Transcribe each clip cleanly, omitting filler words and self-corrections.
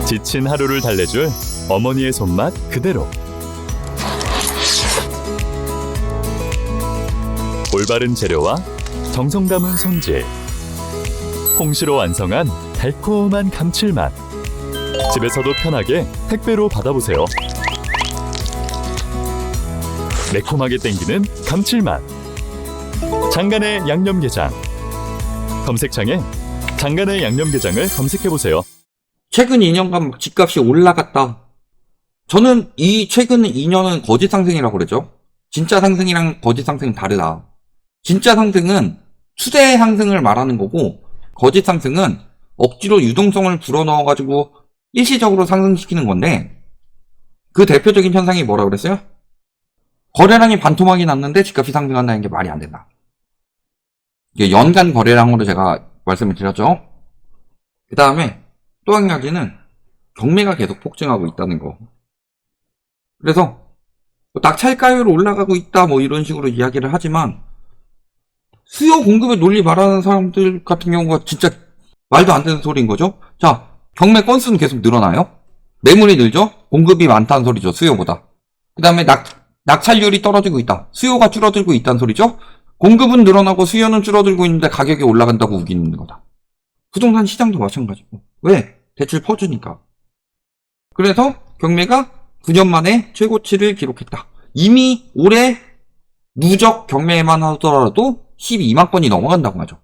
지친 하루를 달래줄 어머니의 손맛 그대로. 올바른 재료와 정성 담은 손질. 홍시로 완성한 달콤한 감칠맛. 집에서도 편하게 택배로 받아보세요. 매콤하게 땡기는 감칠맛. 장간의 양념게장. 검색창에 장간의 양념게장을 검색해보세요. 최근 2년간 집값이 올라갔다. 저는 이 최근 2년은 거짓 상승이라고 그러죠. 진짜 상승이랑 거짓 상승은 다르다. 진짜 상승은 추세 상승을 말하는 거고, 거짓 상승은 억지로 유동성을 불어넣어가지고 일시적으로 상승시키는 건데, 그 대표적인 현상이 뭐라 그랬어요? 거래량이 반토막이 났는데 집값이 상승한다는 게 말이 안 된다. 이게 연간 거래량으로 제가 말씀을 드렸죠. 그 다음에 또 한 가지는 경매가 계속 폭증하고 있다는 거. 그래서 낙찰가율 올라가고 있다 뭐 이런 식으로 이야기를 하지만, 수요 공급의 논리 말하는 사람들 같은 경우가 진짜 말도 안 되는 소리인 거죠. 자, 경매 건수는 계속 늘어나요. 매물이 늘죠. 공급이 많다는 소리죠, 수요보다. 그 다음에 낙찰률이 떨어지고 있다. 수요가 줄어들고 있다는 소리죠. 공급은 늘어나고 수요는 줄어들고 있는데 가격이 올라간다고 우기는 거다. 부동산 시장도 마찬가지고. 왜? 대출 퍼주니까. 그래서 경매가 9년 만에 최고치를 기록했다. 이미 올해 누적 경매만 하더라도 12만 건이 넘어간다고 하죠.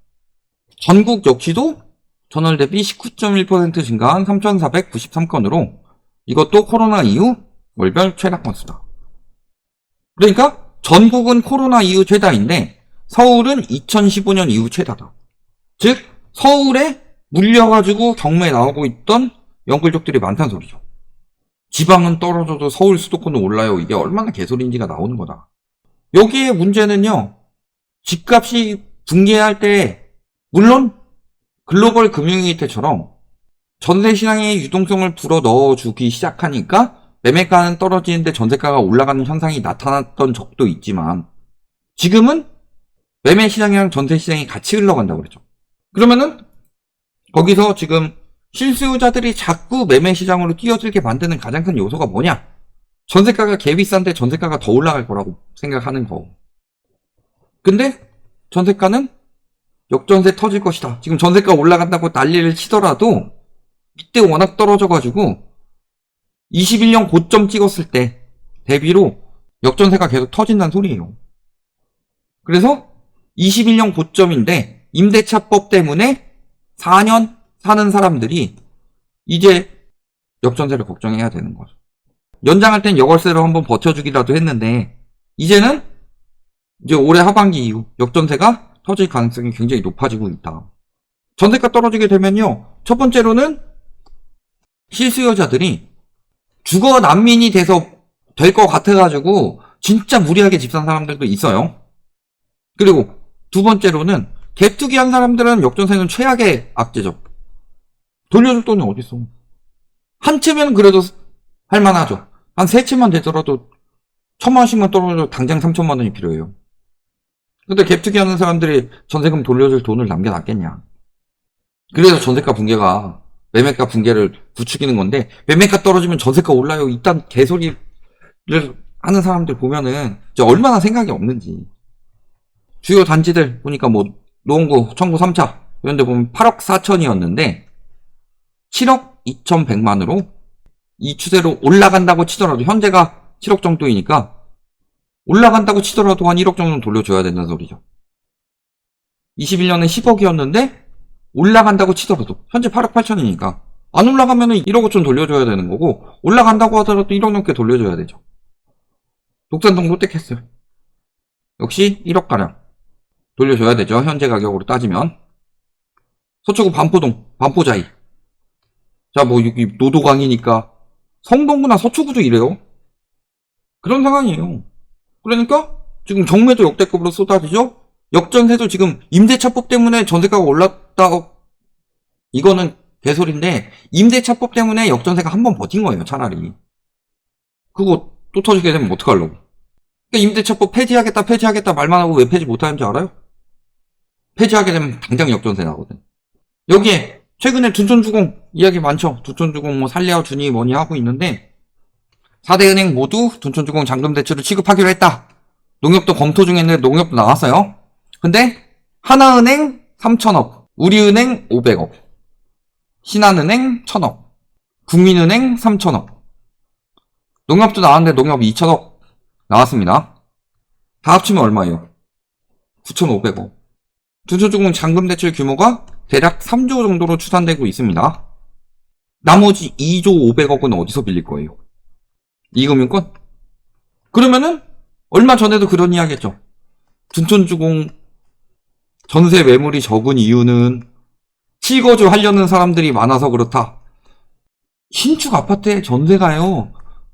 전국 역시도 전월 대비 19.1% 증가한 3,493건으로 이것도 코로나 이후 월별 최다 건수다. 그러니까 전국은 코로나 이후 최다인데 서울은 2015년 이후 최다다. 즉 서울에 물려가지고 경매에 나오고 있던 연끌족들이 많다는 소리죠. 지방은 떨어져도 서울 수도권은 올라요. 이게 얼마나 개소리인지가 나오는 거다. 여기에 문제는요, 집값이 붕괴할 때 물론 글로벌 금융위기 때처럼 전세시장에 유동성을 불어넣어주기 시작하니까 매매가는 떨어지는데 전세가가 올라가는 현상이 나타났던 적도 있지만, 지금은 매매시장이랑 전세시장이 같이 흘러간다고 그러죠. 그러면은 거기서 지금 실수요자들이 자꾸 매매시장으로 뛰어들게 만드는 가장 큰 요소가 뭐냐? 전세가가 개 비싼데 전세가가 더 올라갈 거라고 생각하는 거. 근데 전세가는 역전세 터질 것이다. 지금 전세가 올라간다고 난리를 치더라도 이때 워낙 떨어져가지고 21년 고점 찍었을 때 대비로 역전세가 계속 터진다는 소리예요. 그래서 21년 고점인데 임대차법 때문에 4년 사는 사람들이 이제 역전세를 걱정해야 되는 거죠. 연장할 땐 여월세로 한번 버텨주기라도 했는데 이제는 이제 올해 하반기 이후 역전세가 터질 가능성이 굉장히 높아지고 있다. 전세가 떨어지게 되면요, 첫 번째로는 실수요자들이 주거 난민이 돼서 될 것 같아가지고 진짜 무리하게 집 산 사람들도 있어요. 그리고 두 번째로는 갭투기 한 사람들은 역전세는 최악의 악재죠. 돌려줄 돈이 어딨어. 한 채면 그래도 할만하죠. 한 세 채만 되더라도 1,000만원씩만 떨어져도 당장 3,000만원이 필요해요. 근데 갭투기 하는 사람들이 전세금 돌려줄 돈을 남겨놨겠냐. 그래서 전세가 붕괴가 매매가 붕괴를 부추기는 건데, 매매가 떨어지면 전세가 올라요. 이딴 개소리를 하는 사람들 보면은 얼마나 생각이 없는지. 주요 단지들 보니까 뭐 노원구, 청구 3차 이런 데 보면 8억 4천이었는데 7억 2,100만으로 이 추세로 올라간다고 치더라도, 현재가 7억 정도이니까 올라간다고 치더라도 한 1억 정도는 돌려줘야 된다는 소리죠. 21년에 10억이었는데 올라간다고 치더라도 현재 8억 8천이니까 안 올라가면은 1억 5천 돌려줘야 되는 거고, 올라간다고 하더라도 1억 넘게 돌려줘야 되죠. 독산동 롯데캐슬 역시 1억가량 돌려줘야 되죠, 현재 가격으로 따지면. 서초구 반포동, 반포자이. 자, 뭐 여기 노도강이니까 성동구나 서초구도 이래요. 그런 상황이에요. 그러니까 지금 경매도 역대급으로 쏟아지죠. 역전세도 지금 임대차법 때문에 전세가가 올랐다, 이거는 개소리인데, 임대차법 때문에 역전세가 한 번 버틴 거예요, 차라리. 그거 또 터지게 되면 어떡하려고. 그러니까 임대차법 폐지하겠다 말만 하고 왜 폐지 못하는지 알아요? 폐지하게 되면 당장 역전세 나거든. 여기에 최근에 둔촌주공 이야기 많죠. 둔촌주공 뭐 살려 주니 뭐니 하고 있는데 4대 은행 모두 둔촌주공 잔금 대출을 취급하기로 했다. 농협도 검토 중인데 농협도 나왔어요. 근데 하나은행 3천억, 우리은행 500억, 신한은행 1천억, 국민은행 3천억, 농협도 나왔는데 농협 2천억 나왔습니다. 다 합치면 얼마예요? 9,500억. 둔촌주공 잔금 대출 규모가 대략 3조 정도로 추산되고 있습니다. 나머지 2조 500억은 어디서 빌릴 거예요? 이금융권? 그러면은 얼마 전에도 그런 이야기 했죠. 둔촌주공 전세 매물이 적은 이유는 실거주 하려는 사람들이 많아서 그렇다. 신축 아파트의 전세가요.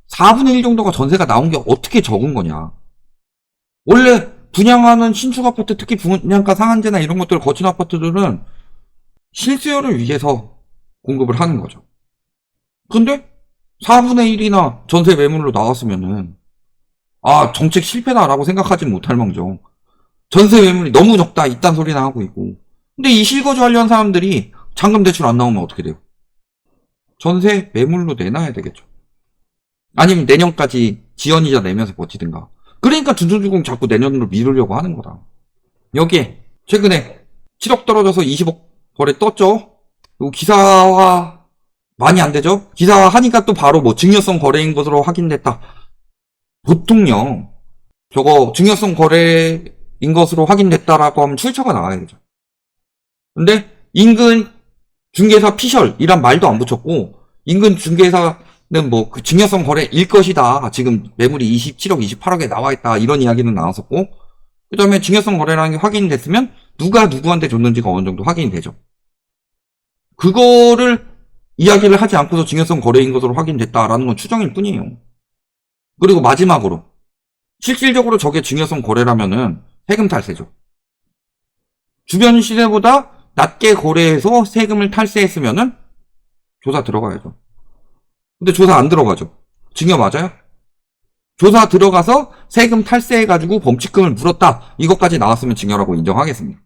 4분의 1 정도가 전세가 나온 게 어떻게 적은 거냐. 원래 분양하는 신축 아파트, 특히 분양가 상한제나 이런 것들을 거친 아파트들은 실수요를 위해서 공급을 하는 거죠. 근데 4분의 1이나 전세 매물로 나왔으면은 정책 실패다라고 생각하진 못할 망정 전세 매물이 너무 적다 이딴 소리나 하고 있고, 근데 이 실거주 하려는 사람들이 잔금 대출 안 나오면 어떻게 돼요? 전세 매물로 내놔야 되겠죠. 아니면 내년까지 지연이자 내면서 버티든가. 그러니까 둔촌주공 자꾸 내년으로 미루려고 하는 거다. 여기에 최근에 7억 떨어져서 20억 거래 떴죠. 그리고 기사화 많이 안 되죠. 기사화 하니까 또 바로 뭐 증여성 거래인 것으로 확인됐다. 보통요, 저거 증여성 거래인 것으로 확인됐다라고 하면 출처가 나와야죠. 근데 인근 중개사 피셜이란 말도 안 붙였고, 인근 중개사는 뭐 그 증여성 거래일 것이다. 지금 매물이 27억, 28억에 나와 있다. 이런 이야기는 나왔었고, 그 다음에 증여성 거래라는 게 확인됐으면 누가 누구한테 줬는지가 어느 정도 확인이 되죠. 그거를 이야기를 하지 않고서 증여성 거래인 것으로 확인됐다라는 건 추정일 뿐이에요. 그리고 마지막으로 실질적으로 저게 증여성 거래라면은 세금 탈세죠. 주변 시세보다 낮게 거래해서 세금을 탈세했으면은 조사 들어가야죠. 근데 조사 안 들어가죠. 증여 맞아요? 조사 들어가서 세금 탈세해가지고 범칙금을 물었다. 이것까지 나왔으면 증여라고 인정하겠습니다.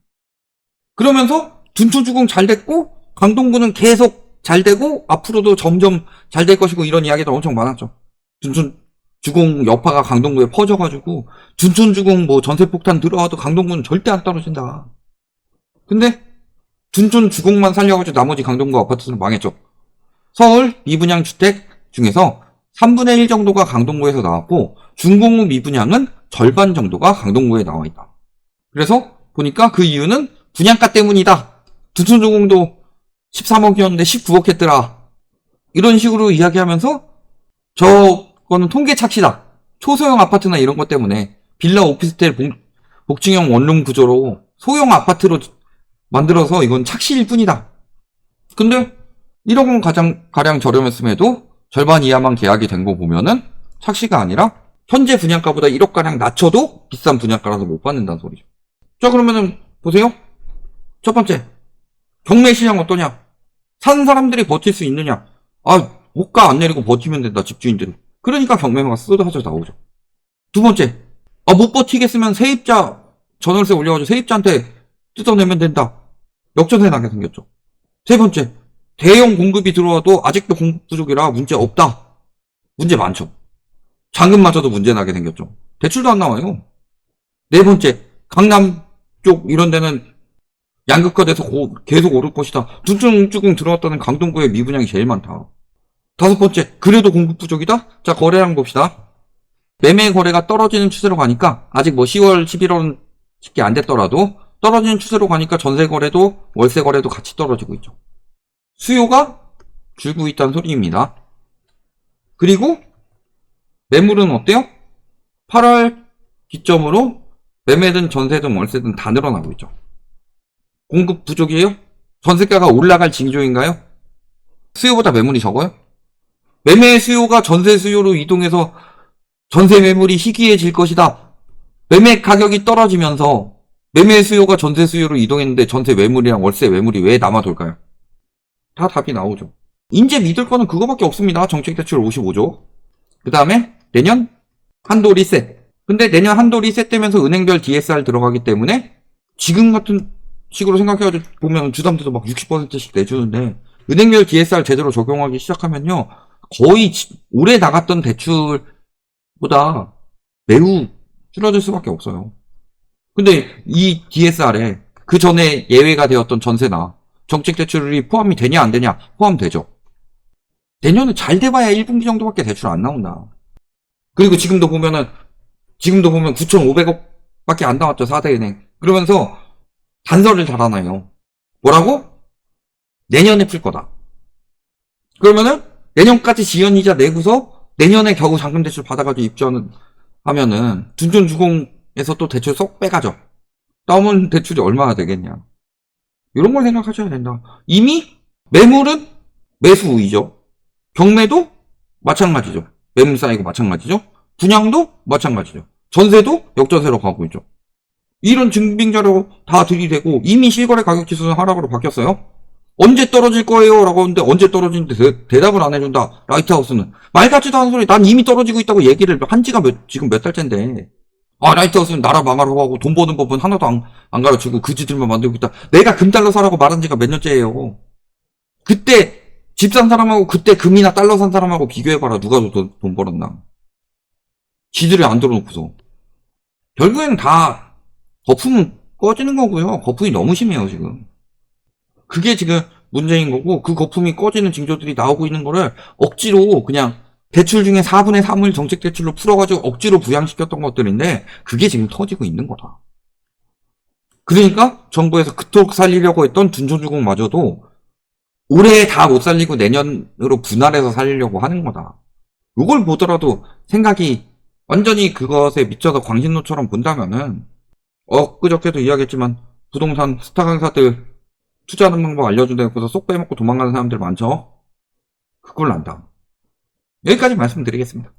그러면서 둔촌주공 잘 됐고 강동구는 계속 잘 되고 앞으로도 점점 잘 될 것이고 이런 이야기도 엄청 많았죠. 둔촌주공 여파가 강동구에 퍼져가지고 둔촌주공 뭐 전세폭탄 들어와도 강동구는 절대 안 떨어진다. 근데 둔촌주공만 살려가지고 나머지 강동구 아파트는 망했죠. 서울 미분양 주택 중에서 3분의 1 정도가 강동구에서 나왔고 준공후 미분양은 절반 정도가 강동구에 나와 있다. 그래서 보니까 그 이유는 분양가 때문이다. 둔촌주공도 13억이었는데 19억 했더라. 이런 식으로 이야기하면서 저거는 통계 착시다. 초소형 아파트나 이런 것 때문에 빌라 오피스텔 복층형 원룸 구조로 소형 아파트로 만들어서 이건 착시일 뿐이다. 근데 1억 원 가량 저렴했음에도 절반 이하만 계약이 된 거 보면은 착시가 아니라 현재 분양가보다 1억 가량 낮춰도 비싼 분양가라서 못 받는다는 소리죠. 자, 그러면은 보세요. 첫 번째, 경매 시장 어떠냐? 사는 사람들이 버틸 수 있느냐? 호가 안 내리고 버티면 된다, 집주인들이. 그러니까 경매가 쏟아져 나오죠. 두 번째, 못 버티겠으면 세입자 전월세 올려가지고 세입자한테 뜯어내면 된다. 역전세 나게 생겼죠. 세 번째, 대형 공급이 들어와도 아직도 공급 부족이라 문제 없다. 문제 많죠. 잔금마저도 문제 나게 생겼죠. 대출도 안 나와요. 네 번째, 강남 쪽 이런 데는 양극화돼서 계속 오를 것이다. 둔촌주공 들어왔다는 강동구의 미분양이 제일 많다. 다섯 번째, 그래도 공급 부족이다? 자, 거래량 봅시다. 매매 거래가 떨어지는 추세로 가니까 아직 뭐 10월, 11월은 쉽게 안 됐더라도 떨어지는 추세로 가니까 전세 거래도 월세 거래도 같이 떨어지고 있죠. 수요가 줄고 있다는 소리입니다. 그리고 매물은 어때요? 8월 기점으로 매매든 전세든 월세든 다 늘어나고 있죠. 공급 부족이에요? 전세가가 올라갈 징조인가요? 수요보다 매물이 적어요? 매매 수요가 전세 수요로 이동해서 전세 매물이 희귀해질 것이다. 매매 가격이 떨어지면서 매매 수요가 전세 수요로 이동했는데 전세 매물이랑 월세 매물이 왜 남아돌까요? 다 답이 나오죠. 이제 믿을 거는 그거밖에 없습니다. 정책대출 55조. 그 다음에 내년 한도 리셋. 근데 내년 한도 리셋 되면서 은행별 DSR 들어가기 때문에 지금 같은 식으로 생각해가지고 보면 주담대도 막 60%씩 내주는데 은행별 DSR 제대로 적용하기 시작하면요 거의 올해 나갔던 대출보다 매우 줄어들 수밖에 없어요. 근데 이 DSR에 그 전에 예외가 되었던 전세나 정책 대출이 포함이 되냐 안 되냐? 포함되죠. 내년은 잘 돼봐야 1분기 정도밖에 대출 안 나온다. 그리고 지금도 보면 9,500억밖에 안 나왔죠. 4대 은행. 그러면서 단서를 달아놔요. 뭐라고? 내년에 풀 거다. 그러면은 내년까지 지연이자 내고서 내년에 겨우 잔금대출 받아가지고 입주하면은 둔존주공에서 또 대출 쏙 빼가죠. 남은 대출이 얼마나 되겠냐. 이런 걸 생각하셔야 된다. 이미 매물은 매수 우위죠. 경매도 마찬가지죠. 매물 쌓이고 마찬가지죠. 분양도 마찬가지죠. 전세도 역전세로 가고 있죠. 이런 증빙자료 다 들이대고 이미 실거래 가격 지수는 하락으로 바뀌었어요. 언제 떨어질 거예요? 라고 하는데 언제 떨어지는데 대답을 안 해준다. 라이트하우스는. 말 같지도 않은 소리. 난 이미 떨어지고 있다고 얘기를 한 지가 지금 몇 달째인데. 아, 라이트하우스는 나라 망하려고 하고 돈 버는 법은 하나도 안 가르치고 그지들만 만들고 있다. 내가 금달러 사라고 말한 지가 몇 년째예요. 그때 집 산 사람하고 그때 금이나 달러 산 사람하고 비교해봐라. 누가 더 돈 벌었나. 지들이 안 들어놓고서. 결국에는 다 거품은 꺼지는 거고요. 거품이 너무 심해요, 지금. 그게 지금 문제인 거고, 그 거품이 꺼지는 징조들이 나오고 있는 거를 억지로 그냥 대출 중에 4분의 3을 정책 대출로 풀어가지고 억지로 부양시켰던 것들인데, 그게 지금 터지고 있는 거다. 그러니까 정부에서 그토록 살리려고 했던 둔존주공마저도 올해 다 못 살리고 내년으로 분할해서 살리려고 하는 거다. 이걸 보더라도 생각이 완전히 그것에 미쳐서 광신노처럼 본다면은 엊그저께도 이야기했지만 부동산 스타 강사들 투자하는 방법 알려준다고서 쏙 빼먹고 도망가는 사람들 많죠? 그걸 안다. 여기까지 말씀드리겠습니다.